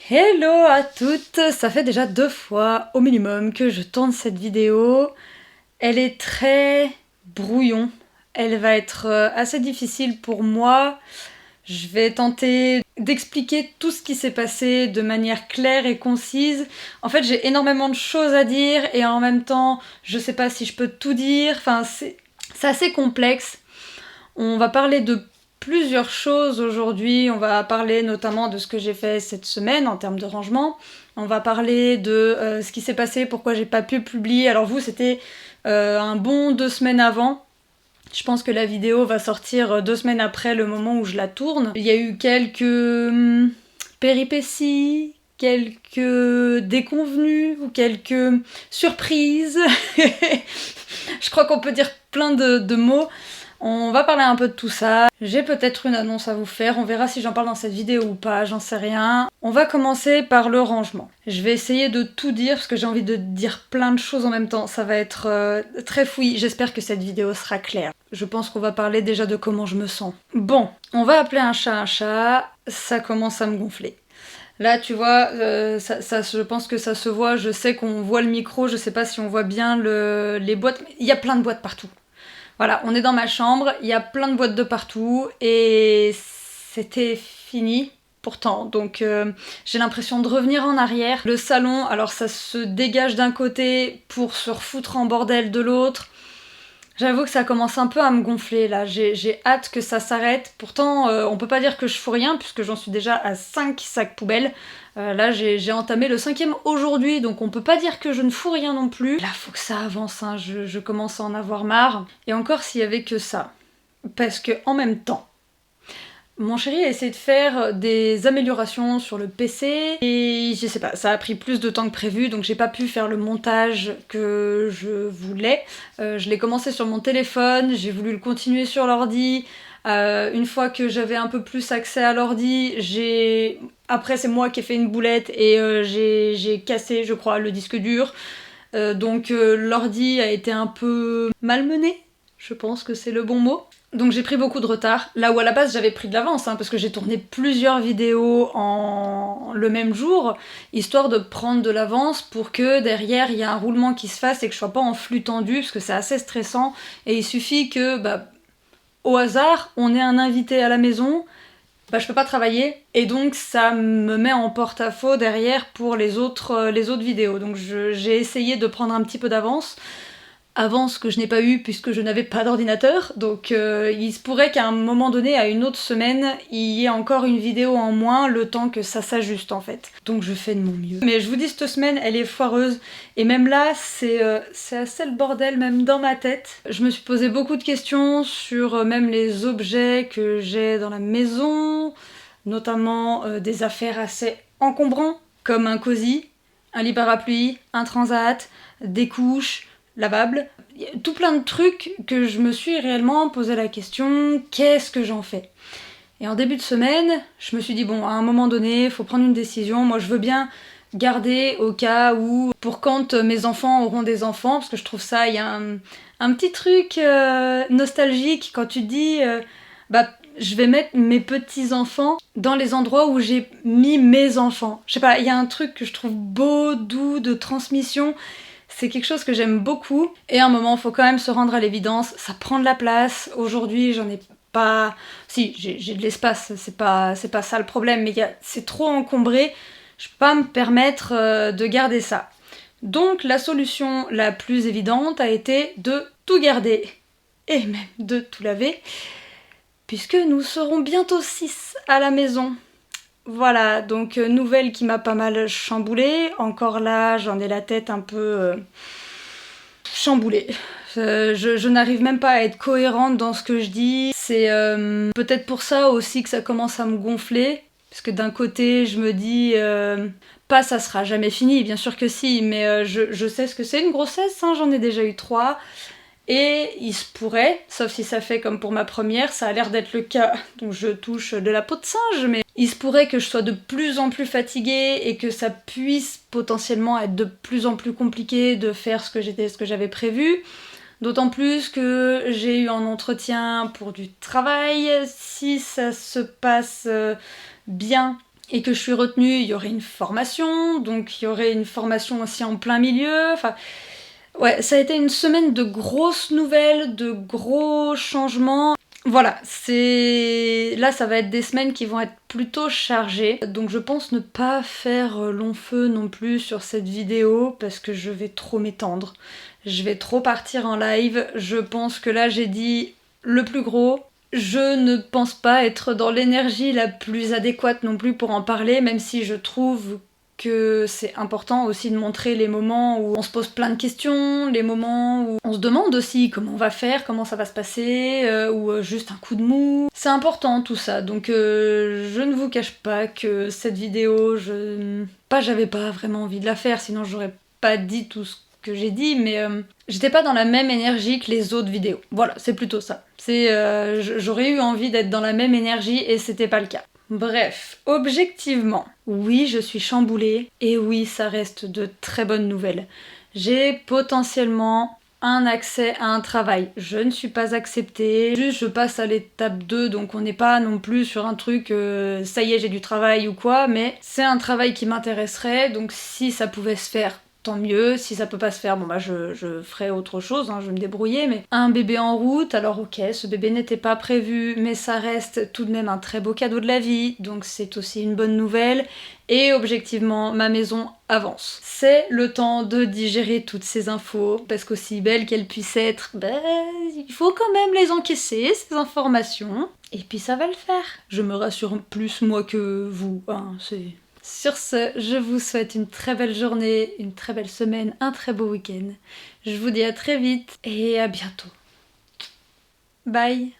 Hello à toutes, ça fait déjà 2 fois au minimum que je tourne cette vidéo. Elle est très brouillon, elle va être assez difficile pour moi. Je vais tenter d'expliquer tout ce qui s'est passé de manière claire et concise. En fait, j'ai énormément de choses à dire et en même temps, je sais pas si je peux tout dire. Enfin, c'est assez complexe. On va parler de plusieurs choses aujourd'hui. On va parler notamment de ce que j'ai fait cette semaine en termes de rangement. On va parler de ce qui s'est passé, pourquoi j'ai pas pu publier. Alors vous, c'était un bon 2 semaines avant. Je pense que la vidéo va sortir 2 semaines après le moment où je la tourne. Il y a eu quelques péripéties, quelques déconvenues ou quelques surprises. Je crois qu'on peut dire plein de mots. On va parler un peu de tout ça. J'ai peut-être une annonce à vous faire, on verra si j'en parle dans cette vidéo ou pas, j'en sais rien. On va commencer par le rangement. Je vais essayer de tout dire parce que j'ai envie de dire plein de choses en même temps. Ça va être très fouillis. J'espère que cette vidéo sera claire. Je pense qu'on va parler déjà de comment je me sens. Bon, on va appeler un chat. Ça commence à me gonfler. Là, tu vois, je pense que ça se voit. Je sais qu'on voit le micro. Je sais pas si on voit bien les boîtes. Il y a plein de boîtes partout. Voilà, on est dans ma chambre, il y a plein de boîtes de partout et c'était fini pourtant. Donc j'ai l'impression de revenir en arrière. Le salon, alors ça se dégage d'un côté pour se refoutre en bordel de l'autre. J'avoue que ça commence un peu à me gonfler là, j'ai hâte que ça s'arrête. Pourtant, on peut pas dire que je fous rien puisque j'en suis déjà à 5 sacs poubelles. Là, j'ai entamé le 5e aujourd'hui, donc on peut pas dire que je ne fous rien non plus. Là, faut que ça avance, hein. Je commence à en avoir marre. Et encore s'il y avait que ça. Parce que en même temps, mon chéri a essayé de faire des améliorations sur le PC et je sais pas, ça a pris plus de temps que prévu donc j'ai pas pu faire le montage que je voulais. Je l'ai commencé sur mon téléphone, j'ai voulu le continuer sur l'ordi. Une fois que j'avais un peu plus accès à l'ordi, après c'est moi qui ai fait une boulette et j'ai cassé je crois le disque dur. Donc l'ordi a été un peu malmené, je pense que c'est le bon mot. Donc j'ai pris beaucoup de retard, là où à la base j'avais pris de l'avance, hein, parce que j'ai tourné plusieurs vidéos le même jour, histoire de prendre de l'avance pour que derrière il y ait un roulement qui se fasse et que je sois pas en flux tendu, parce que c'est assez stressant, et il suffit que, au hasard, on ait un invité à la maison, je peux pas travailler, et donc ça me met en porte-à-faux derrière pour les autres vidéos. Donc j'ai essayé de prendre un petit peu d'avance, avance que je n'ai pas eu puisque je n'avais pas d'ordinateur, donc il se pourrait qu'à un moment donné, à une autre semaine, il y ait encore une vidéo en moins, le temps que ça s'ajuste en fait. Donc je fais de mon mieux. Mais je vous dis, cette semaine, elle est foireuse, et même là, c'est assez le bordel, même dans ma tête. Je me suis posé beaucoup de questions sur même les objets que j'ai dans la maison, notamment des affaires assez encombrants, comme un cosy, un lit parapluie, un transat, des couches, lavable. Tout plein de trucs que je me suis réellement posé la question, qu'est-ce que j'en fais? Et en début de semaine, je me suis dit, bon, à un moment donné, il faut prendre une décision. Moi, je veux bien garder au cas où, pour quand mes enfants auront des enfants, parce que je trouve ça, il y a un petit truc nostalgique quand tu te dis, je vais mettre mes petits-enfants dans les endroits où j'ai mis mes enfants. Je sais pas, il y a un truc que je trouve beau, doux, de transmission. C'est quelque chose que j'aime beaucoup. Et à un moment, il faut quand même se rendre à l'évidence. Ça prend de la place. Aujourd'hui, j'en ai pas... Si, j'ai de l'espace. C'est pas ça le problème. Mais c'est trop encombré. Je peux pas me permettre de garder ça. Donc, la solution la plus évidente a été de tout garder. Et même de tout laver. Puisque nous serons bientôt 6 à la maison. Voilà, donc nouvelle qui m'a pas mal chamboulée. Encore là, j'en ai la tête un peu chamboulée. Je n'arrive même pas à être cohérente dans ce que je dis. C'est peut-être pour ça aussi que ça commence à me gonfler. Parce que d'un côté, je me dis, pas ça sera jamais fini, bien sûr que si, mais je sais ce que c'est une grossesse, hein, j'en ai déjà eu 3. Et il se pourrait, sauf si ça fait comme pour ma première, ça a l'air d'être le cas, donc je touche de la peau de singe, mais il se pourrait que je sois de plus en plus fatiguée et que ça puisse potentiellement être de plus en plus compliqué de faire ce que j'avais prévu. D'autant plus que j'ai eu un entretien pour du travail. Si ça se passe bien et que je suis retenue, il y aurait une formation, donc il y aurait une formation aussi en plein milieu, enfin... Ouais, ça a été une semaine de grosses nouvelles, de gros changements. Voilà, là ça va être des semaines qui vont être plutôt chargées, donc je pense ne pas faire long feu non plus sur cette vidéo parce que je vais trop m'étendre. Je vais trop partir en live, je pense que là j'ai dit le plus gros. Je ne pense pas être dans l'énergie la plus adéquate non plus pour en parler, même si je trouve que c'est important aussi de montrer les moments où on se pose plein de questions, les moments où on se demande aussi comment on va faire, comment ça va se passer, ou juste un coup de mou. C'est important tout ça, donc je ne vous cache pas que cette vidéo, j'avais pas vraiment envie de la faire, sinon j'aurais pas dit tout ce que j'ai dit, mais j'étais pas dans la même énergie que les autres vidéos. Voilà, c'est plutôt ça. J'aurais eu envie d'être dans la même énergie et c'était pas le cas. Bref, objectivement, oui, je suis chamboulée et oui, ça reste de très bonnes nouvelles. J'ai potentiellement un accès à un travail. Je ne suis pas acceptée, juste je passe à l'étape 2, donc on n'est pas non plus sur un truc ça y est, j'ai du travail ou quoi, mais c'est un travail qui m'intéresserait, donc si ça pouvait se faire, tant mieux. Si ça peut pas se faire, bon bah je ferai autre chose, hein, je vais me débrouiller, mais un bébé en route, alors ok, ce bébé n'était pas prévu, mais ça reste tout de même un très beau cadeau de la vie, donc c'est aussi une bonne nouvelle, et objectivement, ma maison avance. C'est le temps de digérer toutes ces infos, parce qu'aussi belles qu'elles puissent être, ben, il faut quand même les encaisser, ces informations, et puis ça va le faire. Je me rassure plus moi que vous, hein, c'est... Sur ce, je vous souhaite une très belle journée, une très belle semaine, un très beau week-end. Je vous dis à très vite et à bientôt. Bye!